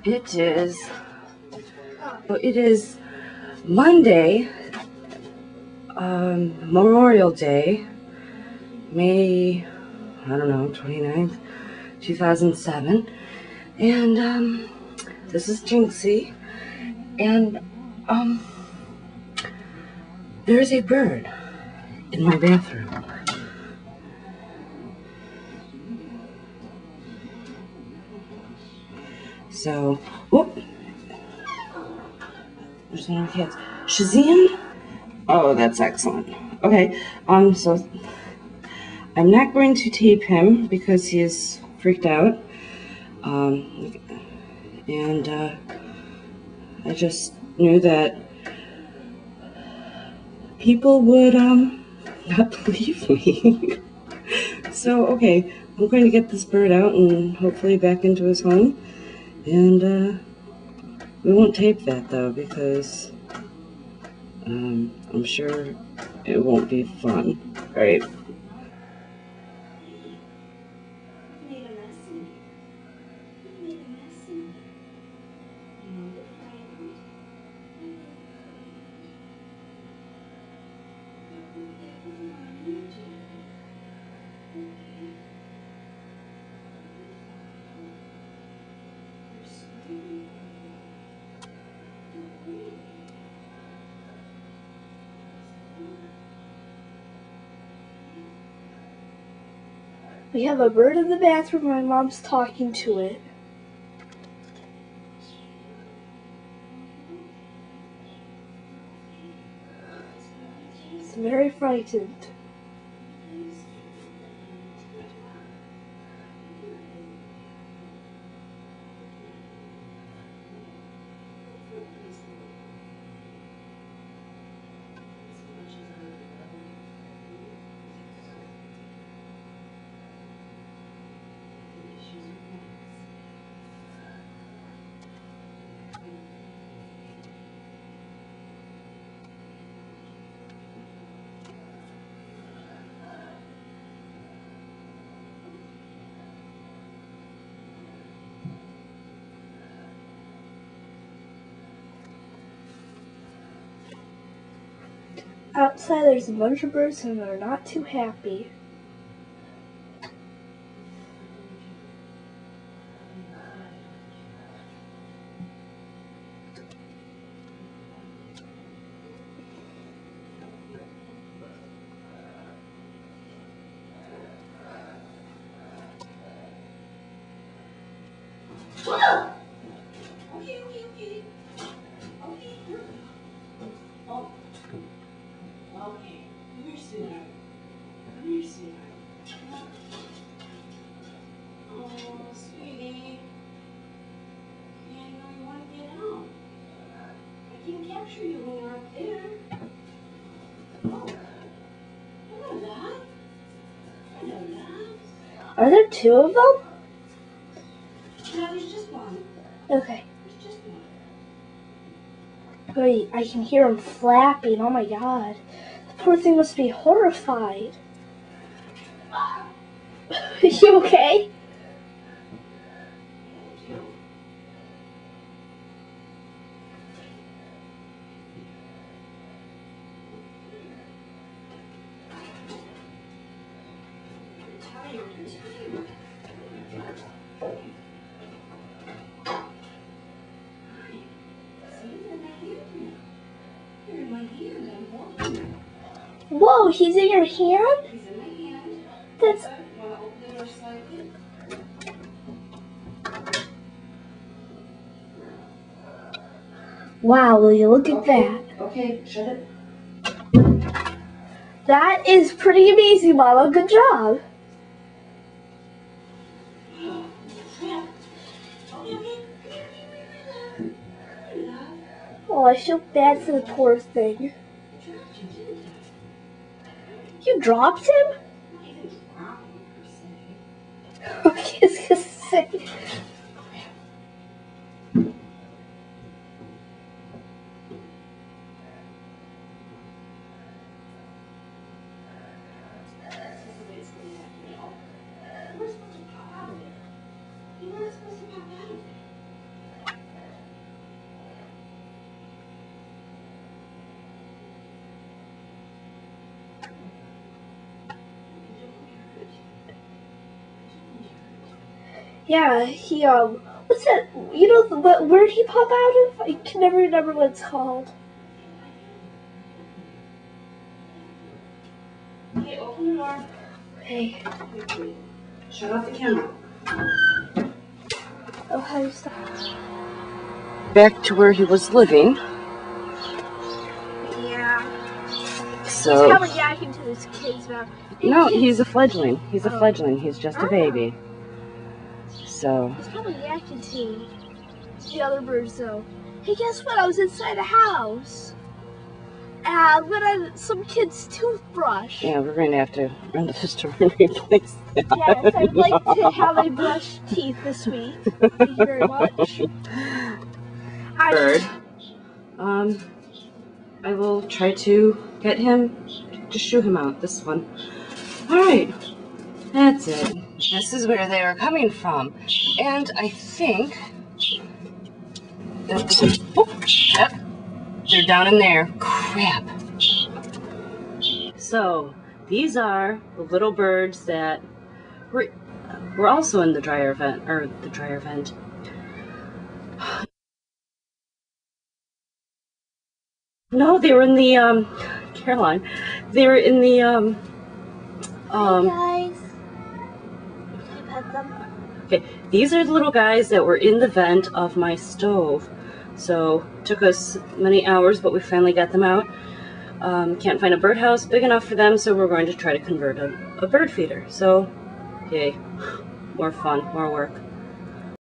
It is Monday, Memorial Day, May, 29th, 2007, and, this is Jinxie, and, there's a bird in my bathroom. So, whoop, there's one of the kids. Shazam? Oh, that's excellent. Okay, so I'm not going to tape him because he is freaked out. And I just knew that people would, not believe me. So, okay, I'm going to get this bird out and hopefully back into his home. And, we won't tape that though because, I'm sure it won't be fun. Alright. We have a bird in the bathroom and my mom's talking to it. It's very frightened. Outside there's a bunch of birds and they're not too happy. Are there two of them? No, there's just one. Okay. There's just one. Wait, I can hear him flapping. Oh my god. The poor thing must be horrified. You okay? Whoa, he's in your hand? He's in my hand. That's... Want to open the door slightly? Wow, will you look at that? Okay, shut it. That is pretty amazing, Mama. Good job. Oh, I feel bad for the poor thing. You dropped him? I didn't drop him per se. Okay, I was gonna say. Yeah, he, what's that, you know, where did he pop out of? I can never remember what it's called. Okay, open the door. Okay. Shut off the camera. Oh, how do you stop? Back to where he was living. Yeah. So. He's probably yakking to his kids now. No, he's a fledgling. He's a fledgling. He's just a baby. So. He's probably yakking to the other birds, though. Hey, guess what? I was inside a house. And when some kid's toothbrush. Yeah, we're going to have to run to the store and replace that. Yes, I'd like to have a brush teeth this week. Thank you very much. Bird. I will try to get him to shoo him out. This one. All right, that's it. This is where they are coming from, and I think that yep, they're down in there. Crap. So these are the little birds that were also in the dryer vent, or the dryer vent. No, they were in the Caroline. They were in the Hey guys. Can you pet them? Okay, these are the little guys that were in the vent of my stove. So it took us many hours, but we finally got them out. Can't find a birdhouse big enough for them, so we're going to try to convert a bird feeder. So, yay, more fun, more work.